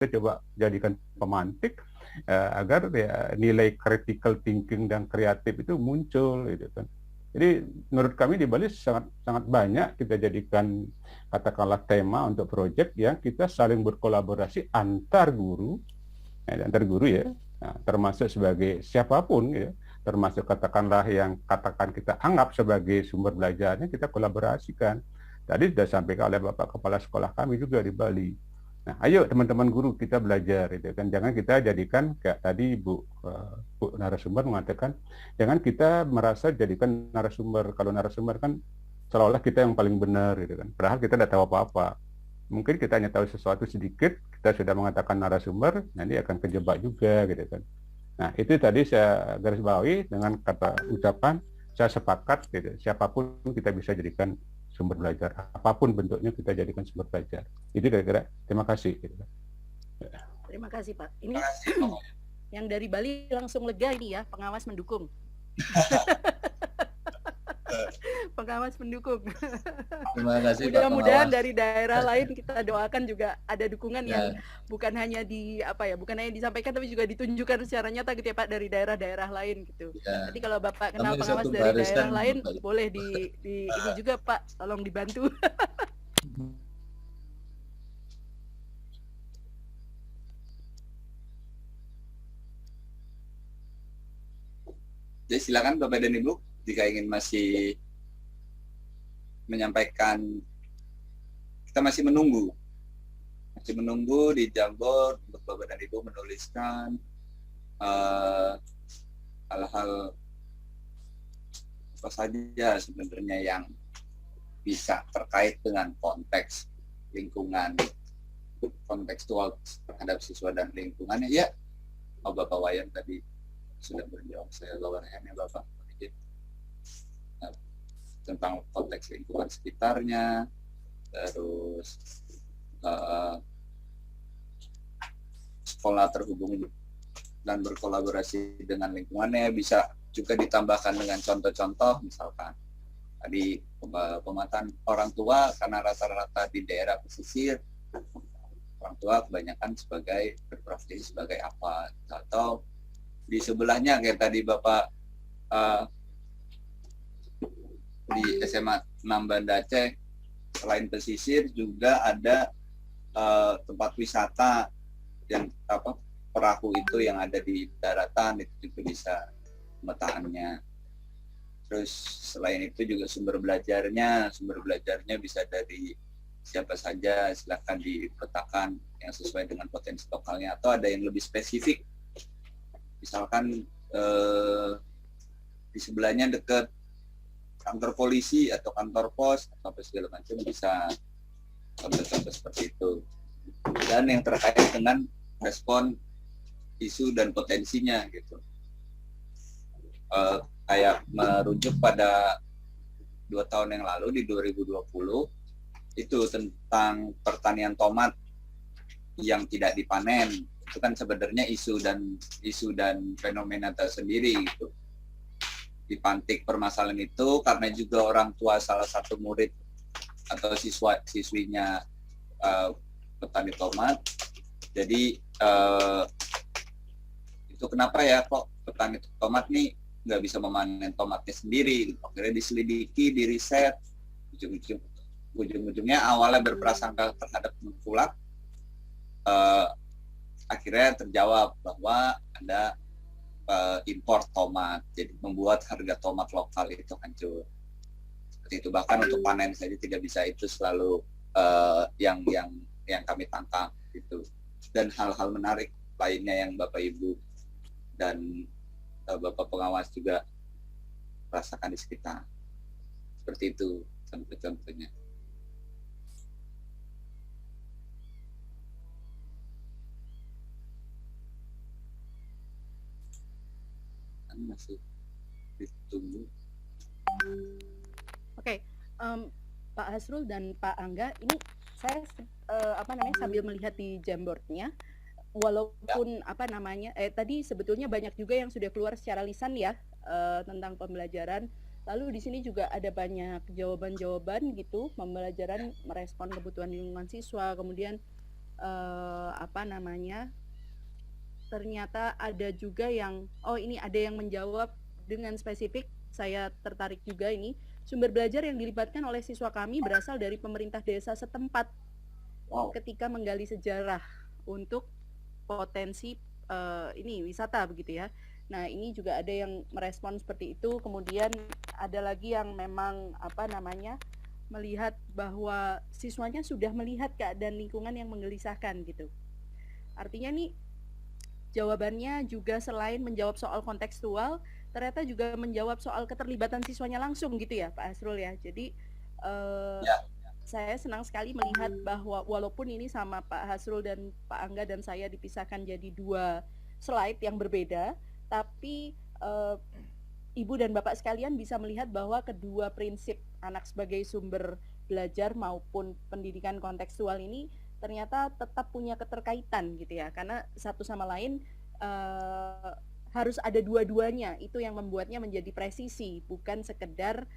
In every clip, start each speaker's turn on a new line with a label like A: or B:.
A: kita coba jadikan pemantik agar ya, nilai critical thinking dan kreatif itu muncul gitu kan. Jadi menurut kami di Bali sangat sangat banyak kita jadikan katakanlah tema untuk proyek yang kita saling berkolaborasi antar guru ya, nah, termasuk sebagai siapapun ya, termasuk katakanlah yang katakan kita anggap sebagai sumber belajarnya kita kolaborasikan. Tadi sudah sampaikan oleh Bapak Kepala Sekolah kami juga di Bali. Nah, ayo teman-teman guru kita belajar itu kan. Jangan kita jadikan kayak tadi Bu narasumber mengatakan, jangan kita merasa jadikan narasumber. Kalau narasumber kan seolah-olah kita yang paling benar gitu kan. Padahal kita tidak tahu apa-apa. Mungkin kita hanya tahu sesuatu sedikit, kita sudah mengatakan narasumber, nanti akan kejebak juga gitu kan. Nah, itu tadi saya garis bawahi dengan kata ucapan saya sepakat gitu. Siapapun kita bisa jadikan sumber belajar, apapun bentuknya kita jadikan sumber belajar. Itu kira-kira. Terima kasih. Gitu.
B: Terima kasih Pak. Ini yang dari Bali langsung lega ini ya, pengawas mendukung. Pengawas mendukung.
C: Terima kasih.
B: Mudah-mudahan dari daerah lain kita doakan juga ada dukungan yang bukan hanya bukan hanya disampaikan tapi juga ditunjukkan secara nyata gitu ya Pak dari daerah-daerah lain gitu. Jadi kalau Bapak kenal pengawas dari daerah lain boleh ini juga Pak, tolong dibantu.
C: Jadi silakan Bapak dan Ibu jika ingin masih menyampaikan, kita masih menunggu di Jamboard untuk Bapak dan Ibu menuliskan hal-hal apa saja sebenarnya yang bisa terkait dengan konteks lingkungan, kontekstual terhadap siswa dan lingkungannya. Ya, Bapak Wayan tadi sudah berjawab, saya bawaannya Bapak tentang konteks lingkungan sekitarnya, terus sekolah terhubung dan berkolaborasi dengan lingkungannya, bisa juga ditambahkan dengan contoh-contoh, misalkan tadi pemetaan orang tua, karena rata-rata di daerah pesisir orang tua kebanyakan berprofesi sebagai apa, atau di sebelahnya kayak tadi Bapak di SMA 6 Banda Aceh, selain pesisir juga ada tempat wisata yang perahu itu yang ada di daratan, itu juga bisa pemetaannya. Terus selain itu juga sumber belajarnya bisa dari siapa saja, silakan dipetakan yang sesuai dengan potensi lokalnya, atau ada yang lebih spesifik, misalkan di sebelahnya dekat kantor polisi atau kantor pos atau segala macam, bisa contoh-contoh seperti itu. Dan yang terkait dengan respon isu dan potensinya gitu, kayak merujuk pada 2 tahun yang lalu di 2020 itu tentang pertanian tomat yang tidak dipanen. Itu kan sebenarnya isu dan fenomena tersendiri gitu. Dipantik permasalahan itu karena juga orang tua salah satu murid atau siswinya petani tomat. Jadi itu kenapa ya kok petani tomat nih nggak bisa memanen tomatnya sendiri? Akhirnya diselidiki, diriset, ujung-ujungnya awalnya berprasangka terhadap tengkulak, akhirnya terjawab bahwa ada impor tomat, jadi membuat harga tomat lokal itu hancur. Seperti itu, bahkan untuk panen saja tidak bisa, itu selalu yang kami tangkap gitu. Dan hal-hal menarik lainnya yang Bapak Ibu dan Bapak pengawas juga rasakan di sekitar. Seperti itu contoh-contohnya. Masih ditunggu.
B: Oke, Pak Hasrul dan Pak Angga, ini saya sambil melihat di Jamboardnya, walaupun tadi sebetulnya banyak juga yang sudah keluar secara lisan ya tentang pembelajaran. Lalu di sini juga ada banyak jawaban-jawaban gitu, pembelajaran merespon kebutuhan lingkungan siswa, kemudian apa namanya, ternyata ada juga yang, oh ini ada yang menjawab dengan spesifik, saya tertarik juga ini, sumber belajar yang dilibatkan oleh siswa kami berasal dari pemerintah desa setempat
C: Wow.
B: ketika menggali sejarah untuk potensi ini wisata begitu ya. Nah, ini juga ada yang merespon seperti itu. Kemudian ada lagi yang memang apa namanya, melihat bahwa siswanya sudah melihat keadaan lingkungan yang menggelisahkan gitu. Artinya nih jawabannya juga selain menjawab soal kontekstual, ternyata juga menjawab soal keterlibatan siswanya langsung gitu ya, Pak Asrul ya. Jadi
C: Ya.
B: saya senang sekali melihat bahwa walaupun ini sama Pak Hasrul dan Pak Angga dan saya dipisahkan jadi 2 slide yang berbeda, tapi Ibu dan Bapak sekalian bisa melihat bahwa kedua prinsip anak sebagai sumber belajar maupun pendidikan kontekstual ini ternyata tetap punya keterkaitan gitu ya, karena satu sama lain harus ada dua-duanya, itu yang membuatnya menjadi presisi, bukan sekedar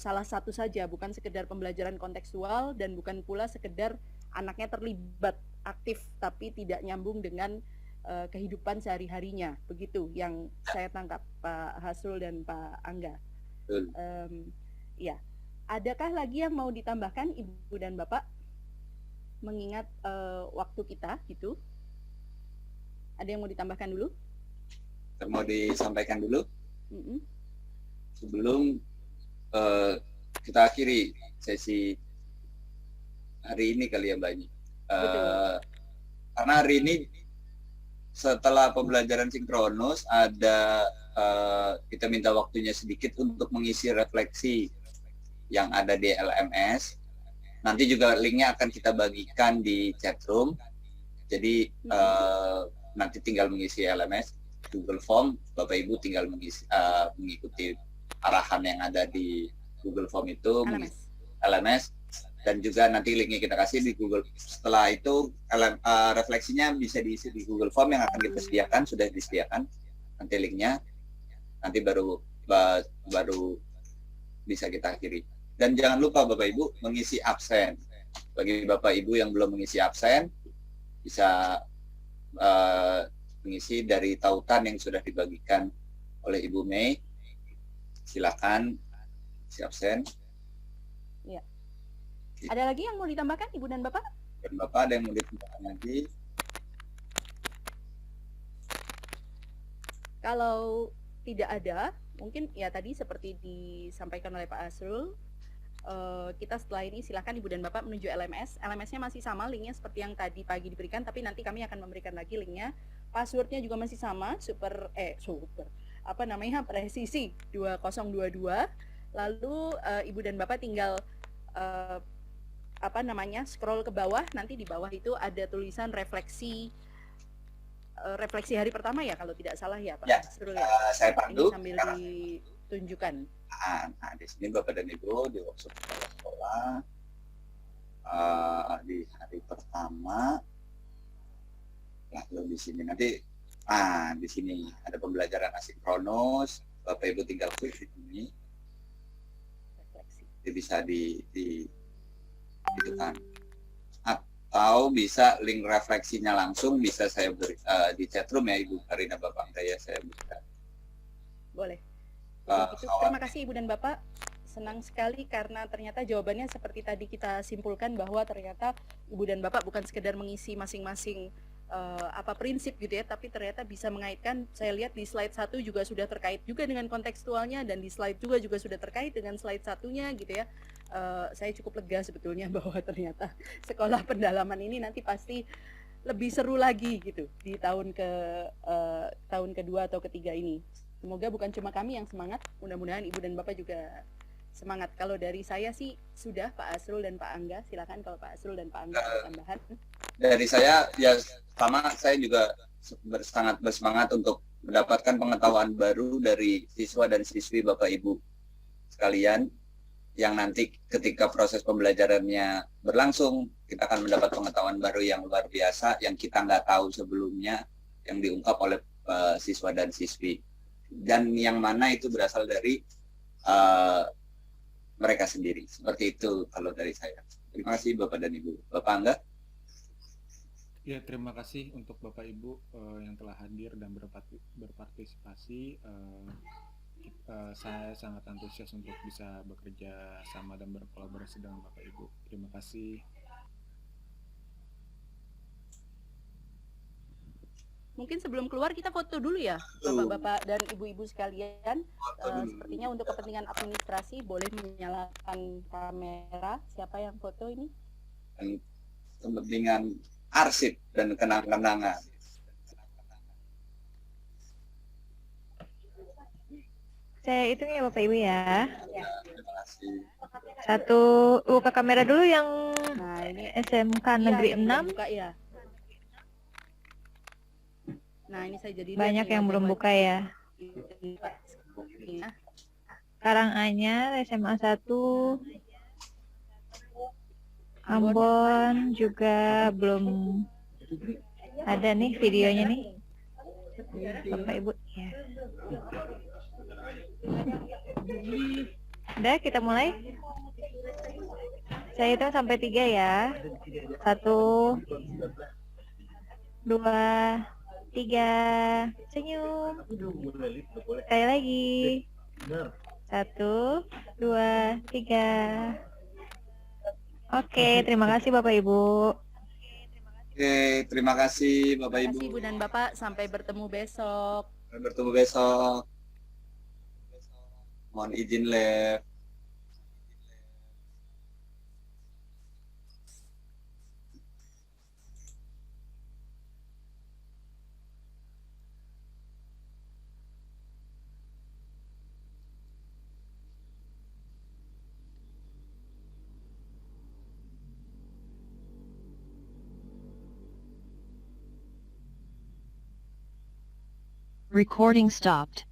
B: salah satu saja, bukan sekedar pembelajaran kontekstual dan bukan pula sekedar anaknya terlibat aktif tapi tidak nyambung dengan kehidupan sehari-harinya. Begitu yang saya tangkap Pak Hasrul dan Pak Angga.
C: Betul.
B: Ya, adakah lagi yang mau ditambahkan Ibu dan Bapak mengingat waktu kita gitu? Ada yang mau ditambahkan dulu?
C: Mau disampaikan dulu sebelum kita akhiri sesi hari ini kali ya Mbak Ini. Karena hari ini setelah pembelajaran sinkronus ada kita minta waktunya sedikit untuk mengisi refleksi yang ada di LMS. Nanti juga linknya akan kita bagikan di chatroom. Jadi nanti tinggal mengisi LMS, Google Form, Bapak Ibu tinggal mengikuti arahan yang ada di Google Form itu, LMS, dan juga nanti linknya kita kasih di Google. Setelah itu refleksinya bisa diisi di Google Form yang akan kita sediakan, sudah disediakan nanti linknya, nanti baru bisa kita akhiri. Dan jangan lupa Bapak Ibu mengisi absen. Bagi Bapak Ibu yang belum mengisi absen, bisa mengisi dari tautan yang sudah dibagikan oleh Ibu Mei. Silakan si absen.
B: Ya. Ada lagi yang mau ditambahkan Ibu dan Bapak?
C: Dan Bapak ada yang mau ditambahkan lagi?
B: Kalau tidak ada, mungkin ya tadi seperti disampaikan oleh Pak Asrul, kita setelah ini silakan Ibu dan Bapak menuju LMS. LMS-nya masih sama, linknya seperti yang tadi pagi diberikan, tapi nanti kami akan memberikan lagi linknya. Passwordnya juga masih sama, presisi 2022. Lalu Ibu dan Bapak tinggal scroll ke bawah, nanti di bawah itu ada tulisan refleksi hari pertama ya kalau tidak salah ya Pak.
C: Ya, saya pandu.
B: Ini sambil ditunjukkan.
C: Nah, di sini Bapak dan Ibu di workshop sekolah di hari pertama. Lalu di sini nanti di sini ada pembelajaran asinkronus. Bapak Ibu tinggal klik di sini. Jadi bisa itu kan. Atau bisa link refleksinya langsung bisa saya beri di chatroom ya Ibu Karina Bapak Angga ya saya berikan.
B: Boleh. Terima kasih Ibu dan Bapak. Senang sekali karena ternyata jawabannya seperti tadi kita simpulkan bahwa ternyata Ibu dan Bapak bukan sekedar mengisi masing-masing prinsip gitu ya, tapi ternyata bisa mengaitkan. Saya lihat di slide 1 juga sudah terkait juga dengan kontekstualnya, dan di slide juga sudah terkait dengan slide satunya gitu ya. Saya cukup lega sebetulnya bahwa ternyata sekolah pendalaman ini nanti pasti lebih seru lagi gitu di tahun kedua atau ketiga ini. Semoga bukan cuma kami yang semangat, mudah-mudahan Ibu dan Bapak juga semangat. Kalau dari saya sih sudah, Pak Asrul dan Pak Angga, silakan kalau Pak Asrul dan Pak Angga ada tambahan.
C: Dari saya ya sama, saya juga sangat bersemangat untuk mendapatkan pengetahuan baru dari siswa dan siswi Bapak Ibu sekalian, yang nanti ketika proses pembelajarannya berlangsung kita akan mendapat pengetahuan baru yang luar biasa yang kita nggak tahu sebelumnya, yang diungkap oleh siswa dan siswi, dan yang mana itu berasal dari mereka sendiri. Seperti itu kalau dari saya. Terima kasih Bapak dan Ibu. Bapak Angga?
D: Ya, terima kasih untuk Bapak Ibu yang telah hadir dan berpartisipasi. Saya sangat antusias untuk bisa bekerja sama dan berkolaborasi dengan Bapak Ibu. Terima kasih.
B: Mungkin sebelum keluar kita foto dulu ya, Bapak-bapak dan Ibu-ibu sekalian. Sepertinya untuk kepentingan administrasi boleh menyalakan kamera. Siapa yang foto ini?
C: Kepentingan arsip dan kenang-kenangan.
E: Saya hitung ya Bapak Ibu ya.
C: Terima kasih.
E: Satu, buka kamera dulu yang
B: Nah, ini
E: SMK Negeri
B: yang
E: 6.
B: buka ya. Nah, ini saya jadi
E: Banyak yang belum buka ya. Karanganyar SMA 1. Ambon juga belum ada nih videonya nih. Bapak Ibu ya. Udah kita mulai. Saya hitung sampai 3 ya. 1, 2, 3. Senyum. Sekali lagi. 1, 2, 3. Oke, terima kasih Bapak Ibu.
C: Oke, terima kasih Bapak
B: Terima
C: Ibu.
B: kasih Ibu dan Bapak, sampai bertemu besok.
C: Sampai bertemu besok. Mohon izin live.
F: Recording stopped.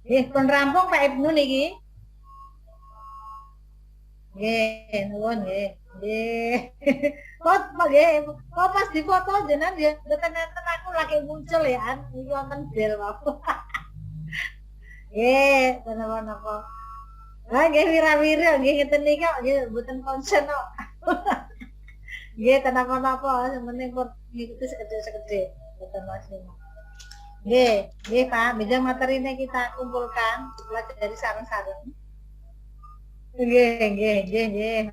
G: Pun rampung Pak Ibnu niki. Nggih, nuwun nggih. Nggih. Foto nggih. Kok pas difoto jenengan nggih, mboten-enten aku lagi muncul ya, iki wonten bel wae. Nggih, napa-napa. Lah nggih wira-wiri nggih ngeten niki kok nggih mboten konsen kok. Nggih, napa-napa, sementing pun ngikuti sekedhik-sekedhik, mboten maksimal. Nggih, nggih Pak, bidang materinya kita kumpulkan, dipelajari sareng-sareng. Nggih, nggih, nggih, nggih.